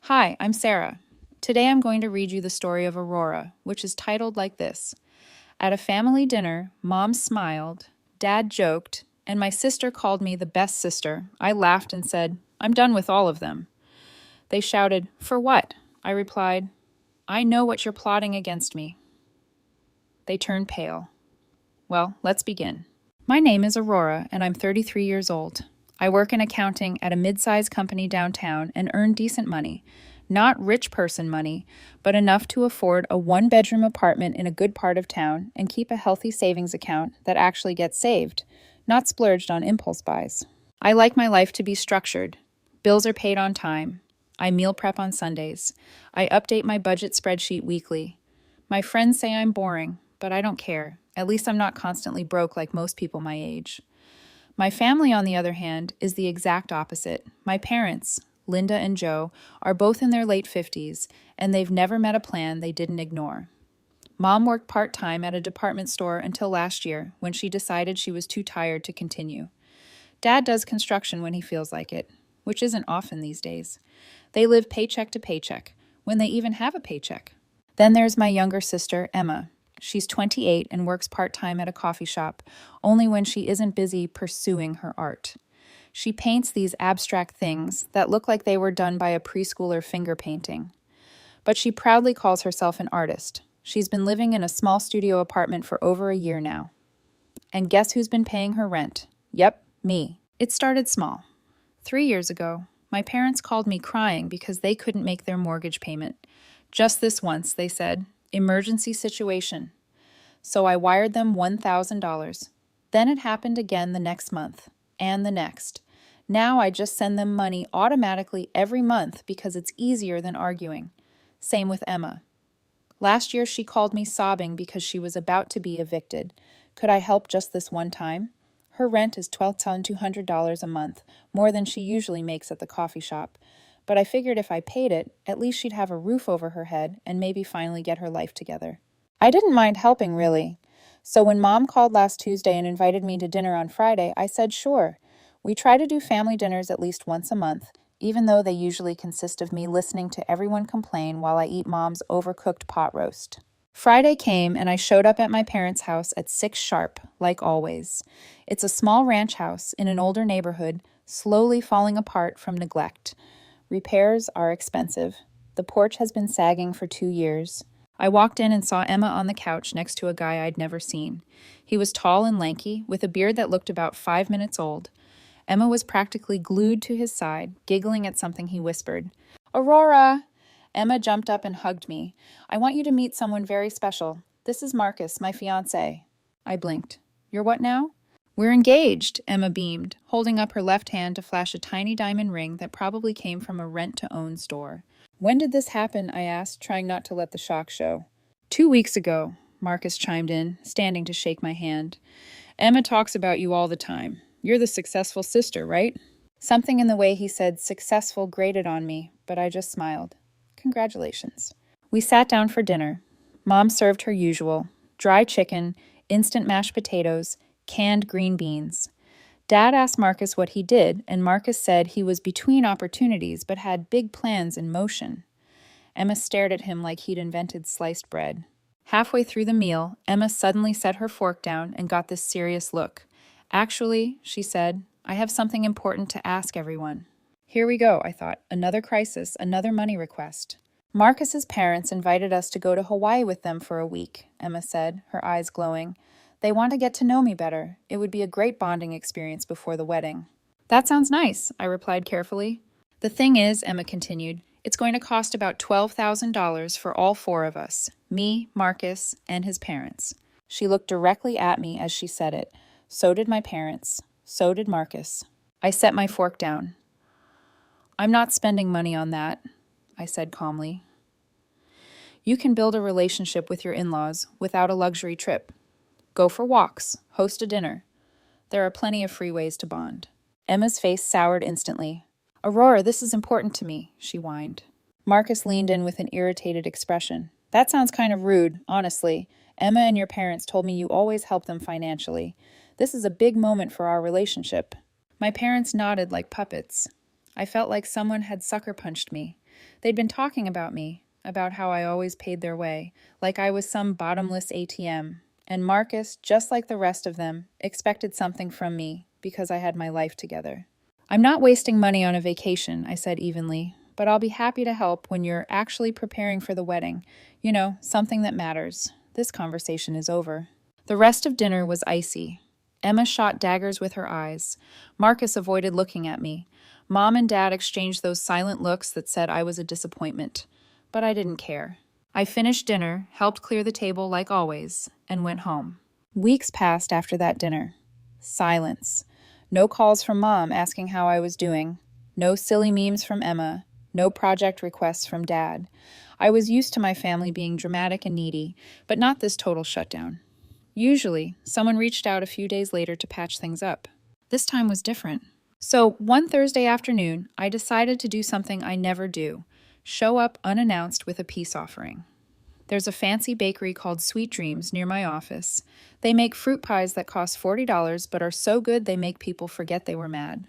Hi, I'm Sarah. Today I'm going to read you the story of Aurora, which is titled like this. At a family dinner, Mom smiled, Dad joked, and my sister called me the best sister. I laughed and said, I'm done with all of them. They shouted, For what? I replied, I know what you're plotting against me. They turned pale. Well, let's begin. My name is Aurora, and I'm 33 years old. I work in accounting at a mid-sized company downtown and earn decent money. Not rich person money, but enough to afford a one-bedroom apartment in a good part of town and keep a healthy savings account that actually gets saved, not splurged on impulse buys. I like my life to be structured. Bills are paid on time. I meal prep on Sundays. I update my budget spreadsheet weekly. My friends say I'm boring, but I don't care. At least I'm not constantly broke like most people my age. My family, on the other hand, is the exact opposite. My parents, Linda and Joe, are both in their late 50s, and they've never met a plan they didn't ignore. Mom worked part-time at a department store until last year, when she decided she was too tired to continue. Dad does construction when he feels like it, which isn't often these days. They live paycheck to paycheck, when they even have a paycheck. Then there's my younger sister, Emma. She's 28 and works part-time at a coffee shop, only when she isn't busy pursuing her art. She paints these abstract things that look like they were done by a preschooler finger painting. But she proudly calls herself an artist. She's been living in a small studio apartment for over a year now. And guess who's been paying her rent? Yep, me. It started small. 3 years ago, my parents called me crying because they couldn't make their mortgage payment. Just this once, they said. Emergency situation. So I wired them $1,000. Then it happened again the next month, and the next. Now I just send them money automatically every month because it's easier than arguing. Same with Emma. Last year she called me sobbing because she was about to be evicted. Could I help just this one time? Her rent is $12,200 a month, more than she usually makes at the coffee shop. But I figured if I paid it, at least she'd have a roof over her head and maybe finally get her life together. I didn't mind helping, really. So when Mom called last Tuesday and invited me to dinner on Friday, I said sure. We try to do family dinners at least once a month, even though they usually consist of me listening to everyone complain while I eat Mom's overcooked pot roast. Friday came and I showed up at my parents' house at 6 sharp, like always. It's a small ranch house in an older neighborhood, slowly falling apart from neglect. Repairs are expensive. The porch has been sagging for 2 years. I walked in and saw Emma on the couch next to a guy I'd never seen. He was tall and lanky, with a beard that looked about 5 minutes old. Emma was practically glued to his side, giggling at something he whispered. Aurora! Emma jumped up and hugged me. I want you to meet someone very special. This is Marcus, my fiancé. I blinked. You're what now? We're engaged, Emma beamed, holding up her left hand to flash a tiny diamond ring that probably came from a rent-to-own store. When did this happen? I asked, trying not to let the shock show. 2 weeks ago, Marcus chimed in, standing to shake my hand. Emma talks about you all the time. You're the successful sister, right? Something in the way he said successful grated on me, but I just smiled. Congratulations. We sat down for dinner. Mom served her usual, dry chicken, instant mashed potatoes, canned green beans. Dad asked Marcus what he did, and Marcus said he was between opportunities but had big plans in motion. Emma stared at him like he'd invented sliced bread. Halfway through the meal, Emma suddenly set her fork down and got this serious look. Actually, she said, I have something important to ask everyone. Here we go, I thought. Another crisis, another money request. Marcus's parents invited us to go to Hawaii with them for a week, Emma said, her eyes glowing. They want to get to know me better. It would be a great bonding experience before the wedding. That sounds nice, I replied carefully. The thing is, Emma continued, it's going to cost about $12,000 for all 4 of us, me, Marcus, and his parents. She looked directly at me as she said it. So did my parents. So did Marcus. I set my fork down. I'm not spending money on that, I said calmly. You can build a relationship with your in-laws without a luxury trip. Go for walks, host a dinner. There are plenty of free ways to bond. Emma's face soured instantly. Aurora, this is important to me, she whined. Marcus leaned in with an irritated expression. That sounds kind of rude, honestly. Emma and your parents told me you always help them financially. This is a big moment for our relationship. My parents nodded like puppets. I felt like someone had sucker punched me. They'd been talking about me, about how I always paid their way, like I was some bottomless ATM. And Marcus, just like the rest of them, expected something from me because I had my life together. I'm not wasting money on a vacation, I said evenly, but I'll be happy to help when you're actually preparing for the wedding. You know, something that matters. This conversation is over. The rest of dinner was icy. Emma shot daggers with her eyes. Marcus avoided looking at me. Mom and Dad exchanged those silent looks that said I was a disappointment. But I didn't care. I finished dinner, helped clear the table like always, and went home. Weeks passed after that dinner. Silence. No calls from Mom asking how I was doing. No silly memes from Emma. No project requests from Dad. I was used to my family being dramatic and needy, but not this total shutdown. Usually, someone reached out a few days later to patch things up. This time was different. So, one Thursday afternoon, I decided to do something I never do: show up unannounced with a peace offering. There's a fancy bakery called Sweet Dreams near my office. They make fruit pies that cost $40 but are so good they make people forget they were mad.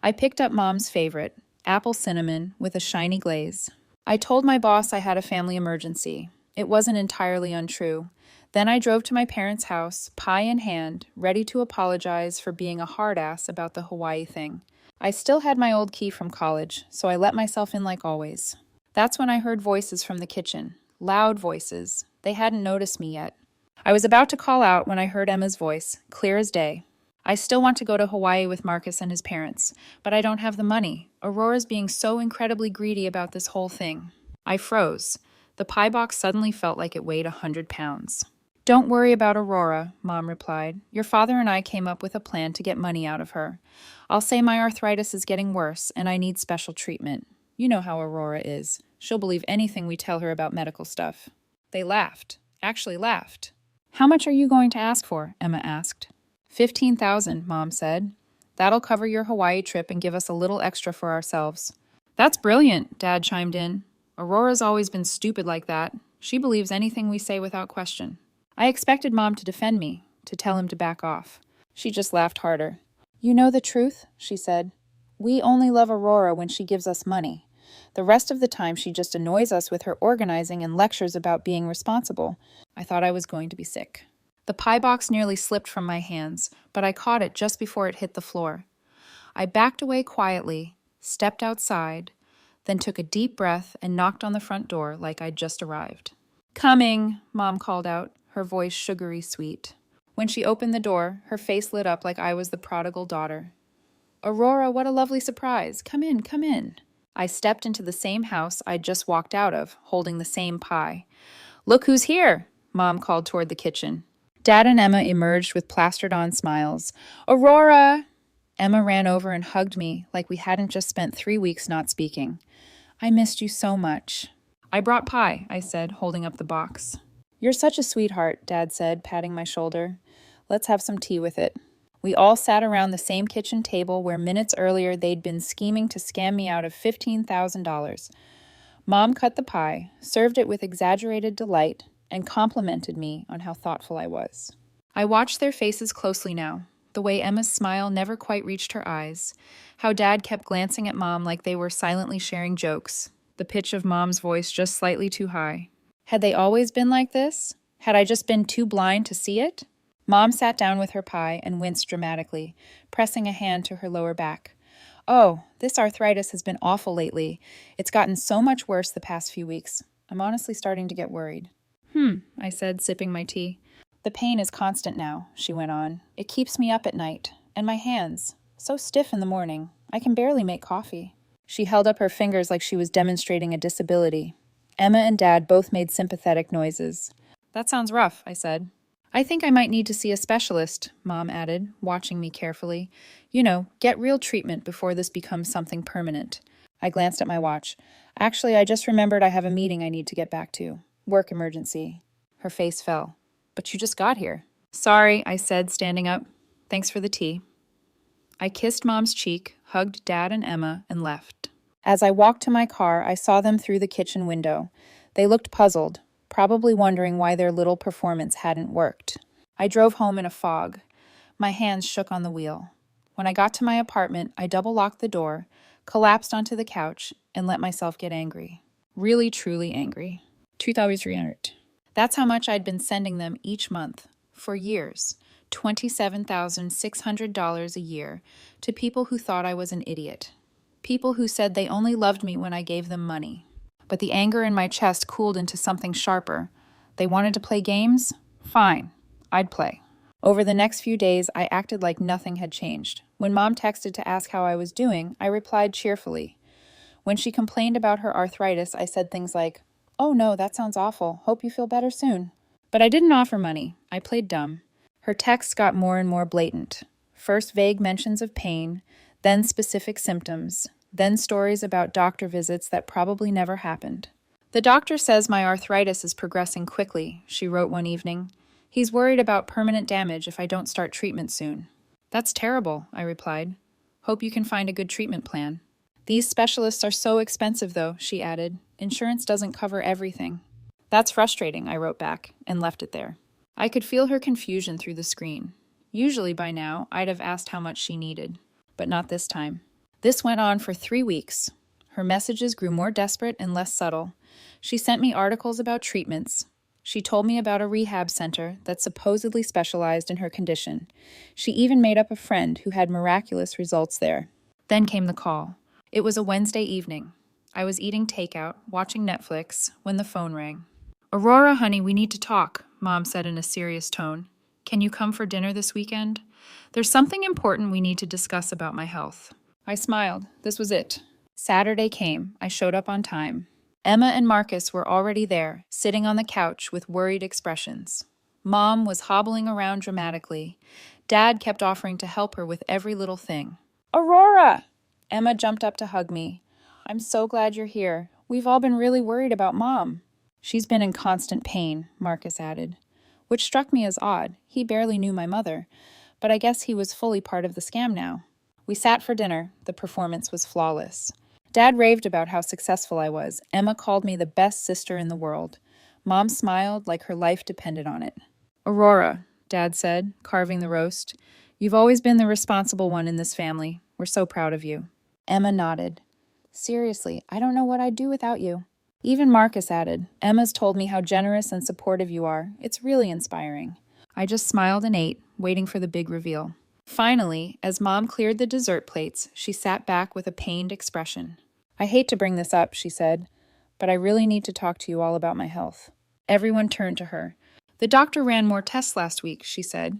I picked up Mom's favorite, apple cinnamon with a shiny glaze. I told my boss I had a family emergency. It wasn't entirely untrue. Then I drove to my parents' house, pie in hand, ready to apologize for being a hard ass about the Hawaii thing. I still had my old key from college, so I let myself in like always. That's when I heard voices from the kitchen. Loud voices. They hadn't noticed me yet. I was about to call out when I heard Emma's voice, clear as day. I still want to go to Hawaii with Marcus and his parents, but I don't have the money. Aurora's being so incredibly greedy about this whole thing. I froze. The pie box suddenly felt like it weighed 100 pounds. Don't worry about Aurora, Mom replied. Your father and I came up with a plan to get money out of her. I'll say my arthritis is getting worse and I need special treatment. You know how Aurora is. She'll believe anything we tell her about medical stuff. They laughed. Actually laughed. How much are you going to ask for? Emma asked. $15,000, Mom said. That'll cover your Hawaii trip and give us a little extra for ourselves. That's brilliant, Dad chimed in. Aurora's always been stupid like that. She believes anything we say without question. I expected Mom to defend me, to tell him to back off. She just laughed harder. You know the truth, she said. We only love Aurora when she gives us money. The rest of the time she just annoys us with her organizing and lectures about being responsible. I thought I was going to be sick. The pie box nearly slipped from my hands, but I caught it just before it hit the floor. I backed away quietly, stepped outside, then took a deep breath and knocked on the front door like I'd just arrived. Coming, Mom called out, her voice sugary sweet. When she opened the door, her face lit up like I was the prodigal daughter. Aurora, what a lovely surprise. Come in, come in. I stepped into the same house I'd just walked out of, holding the same pie. Look who's here, Mom called toward the kitchen. Dad and Emma emerged with plastered-on smiles. Aurora! Emma ran over and hugged me like we hadn't just spent 3 weeks not speaking. I missed you so much. I brought pie, I said, holding up the box. You're such a sweetheart, Dad said, patting my shoulder. Let's have some tea with it. We all sat around the same kitchen table where minutes earlier they'd been scheming to scam me out of $15,000. Mom cut the pie, served it with exaggerated delight, and complimented me on how thoughtful I was. I watched their faces closely now, the way Emma's smile never quite reached her eyes, how Dad kept glancing at Mom like they were silently sharing jokes, the pitch of Mom's voice just slightly too high. Had they always been like this? Had I just been too blind to see it? Mom sat down with her pie and winced dramatically, pressing a hand to her lower back. Oh, this arthritis has been awful lately. It's gotten so much worse the past few weeks. I'm honestly starting to get worried. I said, sipping my tea. The pain is constant now, she went on. It keeps me up at night. And my hands, so stiff in the morning. I can barely make coffee. She held up her fingers like she was demonstrating a disability. Emma and Dad both made sympathetic noises. That sounds rough, I said. I think I might need to see a specialist, Mom added, watching me carefully. You know, get real treatment before this becomes something permanent. I glanced at my watch. Actually, I just remembered I have a meeting I need to get back to. Work emergency. Her face fell. But you just got here. Sorry, I said, standing up. Thanks for the tea. I kissed Mom's cheek, hugged Dad and Emma, and left. As I walked to my car, I saw them through the kitchen window. They looked puzzled, probably wondering why their little performance hadn't worked. I drove home in a fog. My hands shook on the wheel. When I got to my apartment, I double-locked the door, collapsed onto the couch, and let myself get angry. Really, truly angry. 2,300. That's how much I'd been sending them each month, for years. $27,600 a year to people who thought I was an idiot. People who said they only loved me when I gave them money. But the anger in my chest cooled into something sharper. They wanted to play games? Fine, I'd play. Over the next few days, I acted like nothing had changed. When Mom texted to ask how I was doing, I replied cheerfully. When she complained about her arthritis, I said things like, "Oh no, that sounds awful. Hope you feel better soon." But I didn't offer money. I played dumb. Her texts got more and more blatant. First vague mentions of pain, then specific symptoms, then stories about doctor visits that probably never happened. "The doctor says my arthritis is progressing quickly," she wrote one evening. "He's worried about permanent damage if I don't start treatment soon." "That's terrible," I replied. "Hope you can find a good treatment plan." "These specialists are so expensive, though," she added. "Insurance doesn't cover everything." "That's frustrating," I wrote back, and left it there. I could feel her confusion through the screen. Usually by now, I'd have asked how much she needed, but not this time. This went on for 3 weeks. Her messages grew more desperate and less subtle. She sent me articles about treatments. She told me about a rehab center that supposedly specialized in her condition. She even made up a friend who had miraculous results there. Then came the call. It was a Wednesday evening. I was eating takeout, watching Netflix, when the phone rang. "Aurora, honey, we need to talk," Mom said in a serious tone. "Can you come for dinner this weekend? There's something important we need to discuss about my health." I smiled. This was it. Saturday came. I showed up on time. Emma and Marcus were already there, sitting on the couch with worried expressions. Mom was hobbling around dramatically. Dad kept offering to help her with every little thing. "Aurora!" Emma jumped up to hug me. "I'm so glad you're here. We've all been really worried about Mom." "She's been in constant pain," Marcus added, which struck me as odd. He barely knew my mother, but I guess he was fully part of the scam now. We sat for dinner. The performance was flawless. Dad raved about how successful I was. Emma called me the best sister in the world. Mom smiled like her life depended on it. "Aurora," Dad said, carving the roast, "you've always been the responsible one in this family. We're so proud of you." Emma nodded. "Seriously, I don't know what I'd do without you." Even Marcus added, "Emma's told me how generous and supportive you are. It's really inspiring." I just smiled and ate, waiting for the big reveal. Finally, as Mom cleared the dessert plates, she sat back with a pained expression. "I hate to bring this up," she said, "but I really need to talk to you all about my health." Everyone turned to her. "The doctor ran more tests last week," she said.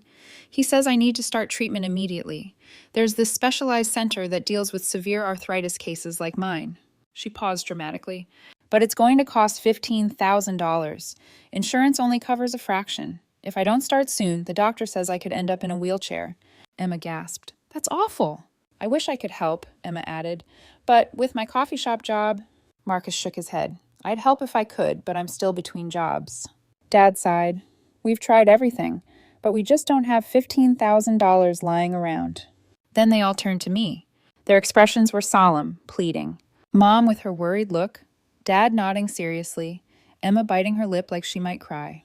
"He says I need to start treatment immediately. There's this specialized center that deals with severe arthritis cases like mine." She paused dramatically. "But it's going to cost $15,000. Insurance only covers a fraction. If I don't start soon, the doctor says I could end up in a wheelchair." Emma gasped. "That's awful." "I wish I could help," Emma added. "But with my coffee shop job..." Marcus shook his head. "I'd help if I could, but I'm still between jobs." Dad sighed. "We've tried everything, but we just don't have $15,000 lying around." Then they all turned to me. Their expressions were solemn, pleading. Mom with her worried look, Dad nodding seriously, Emma biting her lip like she might cry.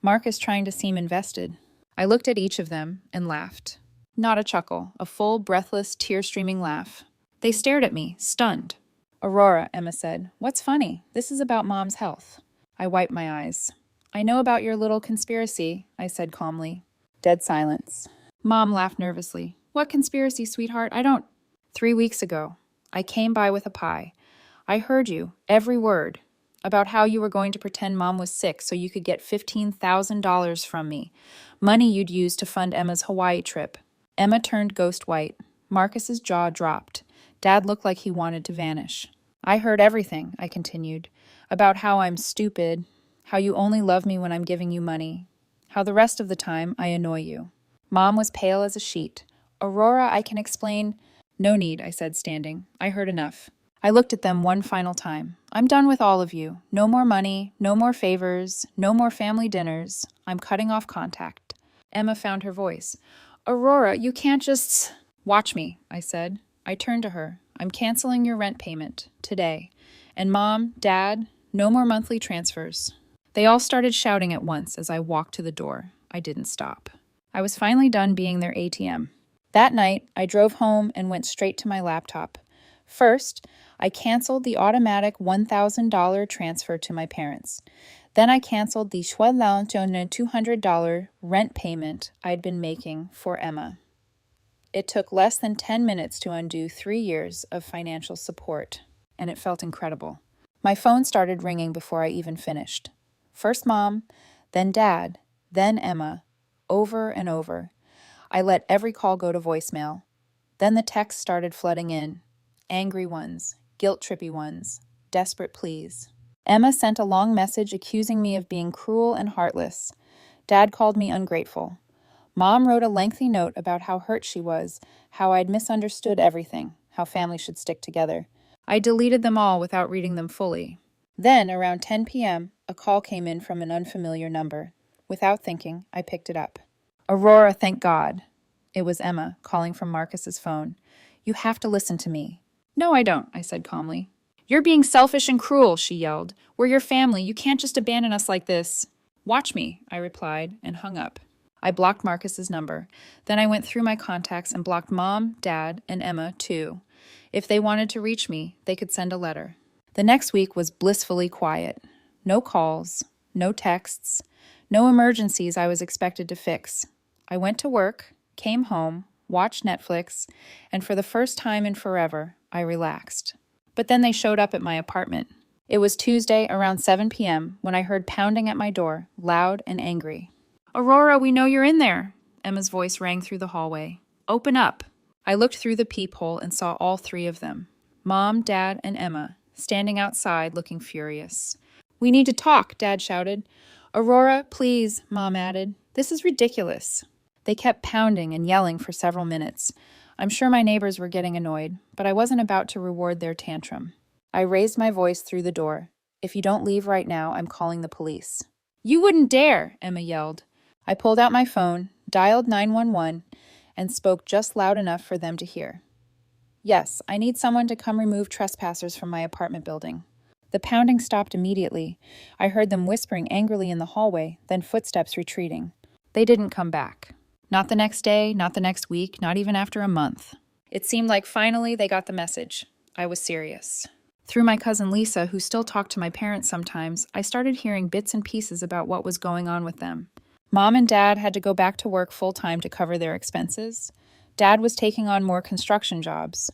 Marcus trying to seem invested. I looked at each of them and laughed. Not a chuckle, a full, breathless, tear-streaming laugh. They stared at me, stunned. "Aurora," Emma said, "what's funny? This is about Mom's health." I wiped my eyes. "I know about your little conspiracy," I said calmly. Dead silence. Mom laughed nervously. "What conspiracy, sweetheart? I don't..." 3 weeks ago, I came by with a pie. I heard you, every word, about how you were going to pretend Mom was sick so you could get $15,000 from me, money you'd use to fund Emma's Hawaii trip. Emma turned ghost white. Marcus's jaw dropped. Dad looked like he wanted to vanish. "I heard everything," I continued, "about how I'm stupid, how you only love me when I'm giving you money, how the rest of the time I annoy you." Mom was pale as a sheet. "Aurora, I can explain..." "No need," I said, standing. "I heard enough." I looked at them one final time. "I'm done with all of you. No more money, no more favors, no more family dinners. I'm cutting off contact." Emma found her voice. "Aurora, you can't just..." "Watch me," I said. I turned to her. "I'm canceling your rent payment, today. And Mom, Dad, no more monthly transfers." They all started shouting at once as I walked to the door. I didn't stop. I was finally done being their ATM. That night, I drove home and went straight to my laptop. First, I canceled the automatic $1,000 transfer to my parents. Then I canceled the $200 rent payment I'd been making for Emma. It took less than 10 minutes to undo 3 years of financial support, and it felt incredible. My phone started ringing before I even finished. First Mom, then Dad, then Emma, over and over. I let every call go to voicemail. Then the texts started flooding in. Angry ones, guilt-trippy ones, desperate pleas. Emma sent a long message accusing me of being cruel and heartless. Dad called me ungrateful. Mom wrote a lengthy note about how hurt she was, how I'd misunderstood everything, how family should stick together. I deleted them all without reading them fully. Then, around 10 p.m., a call came in from an unfamiliar number. Without thinking, I picked it up. Aurora, thank God. It was Emma, calling from Marcus's phone. You have to listen to me. No, I don't, I said calmly. You're being selfish and cruel, she yelled. We're your family. You can't just abandon us like this. Watch me, I replied, and hung up. I blocked Marcus's number. Then I went through my contacts and blocked Mom, Dad, and Emma, too. If they wanted to reach me, they could send a letter. The next week was blissfully quiet. No calls, no texts, no emergencies I was expected to fix. I went to work, came home, watched Netflix, and for the first time in forever, I relaxed. But then they showed up at my apartment. It was Tuesday around 7 p.m. when I heard pounding at my door, loud and angry. Aurora, we know you're in there, Emma's voice rang through the hallway. Open up. I looked through the peephole and saw all 3 of them, Mom, Dad, and Emma, standing outside looking furious. We need to talk, Dad shouted. Aurora, please, Mom added. This is ridiculous. They kept pounding and yelling for several minutes. I'm sure my neighbors were getting annoyed, but I wasn't about to reward their tantrum. I raised my voice through the door. If you don't leave right now, I'm calling the police. You wouldn't dare, Emma yelled. I pulled out my phone, dialed 911, and spoke just loud enough for them to hear. Yes, I need someone to come remove trespassers from my apartment building. The pounding stopped immediately. I heard them whispering angrily in the hallway, then footsteps retreating. They didn't come back. Not the next day, not the next week, not even after a month. It seemed like finally they got the message. I was serious. Through my cousin Lisa, who still talked to my parents sometimes, I started hearing bits and pieces about what was going on with them. Mom and Dad had to go back to work full-time to cover their expenses. Dad was taking on more construction jobs.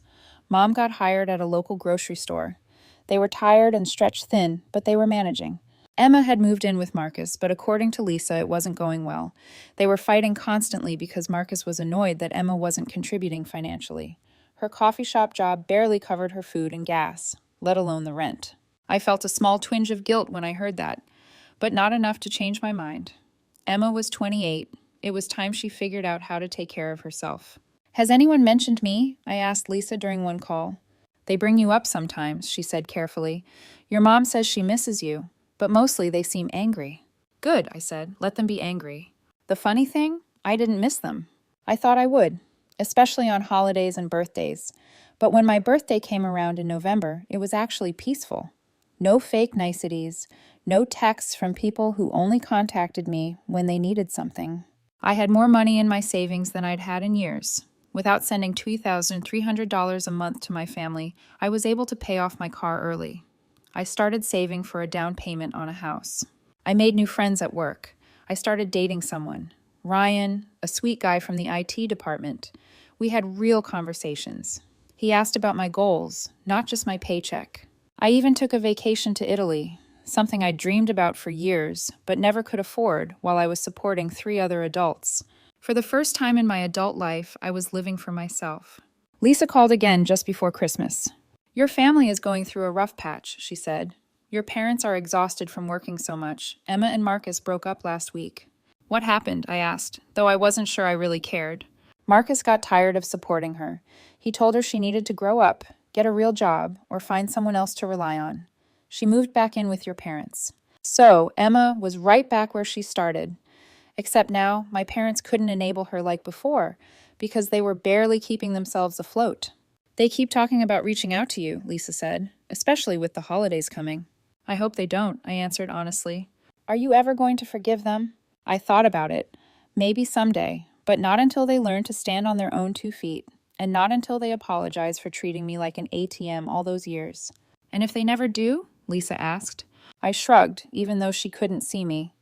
Mom got hired at a local grocery store. They were tired and stretched thin, but they were managing. Emma had moved in with Marcus, but according to Lisa, it wasn't going well. They were fighting constantly because Marcus was annoyed that Emma wasn't contributing financially. Her coffee shop job barely covered her food and gas, let alone the rent. I felt a small twinge of guilt when I heard that, but not enough to change my mind. Emma was 28. It was time she figured out how to take care of herself. Has anyone mentioned me? I asked Lisa during one call. They bring you up sometimes, she said carefully. Your mom says she misses you, but mostly they seem angry. Good, I said. Let them be angry. The funny thing, I didn't miss them. I thought I would, especially on holidays and birthdays. But when my birthday came around in November, it was actually peaceful. No fake niceties, no texts from people who only contacted me when they needed something. I had more money in my savings than I'd had in years. Without sending $2,300 a month to my family, I was able to pay off my car early. I started saving for a down payment on a house. I made new friends at work. I started dating someone. Ryan, a sweet guy from the IT department. We had real conversations. He asked about my goals, not just my paycheck. I even took a vacation to Italy, something I dreamed about for years, but never could afford while I was supporting 3 other adults. For the first time in my adult life, I was living for myself. Lisa called again just before Christmas. Your family is going through a rough patch, she said. Your parents are exhausted from working so much. Emma and Marcus broke up last week. What happened? I asked, though I wasn't sure I really cared. Marcus got tired of supporting her. He told her she needed to grow up, get a real job, or find someone else to rely on. She moved back in with your parents. So, Emma was right back where she started. Except now, my parents couldn't enable her like before, because they were barely keeping themselves afloat. They keep talking about reaching out to you, Lisa said, especially with the holidays coming. I hope they don't, I answered honestly. Are you ever going to forgive them? I thought about it. Maybe someday, but not until they learn to stand on their own 2 feet. and not until they apologize for treating me like an ATM all those years. And if they never do? Lisa asked. I shrugged, even though she couldn't see me.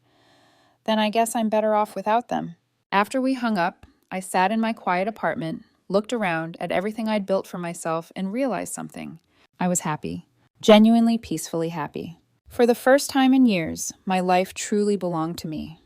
Then I guess I'm better off without them. After we hung up, I sat in my quiet apartment, looked around at everything I'd built for myself, and realized something. I was happy. Genuinely, peacefully happy. For the first time in years, my life truly belonged to me.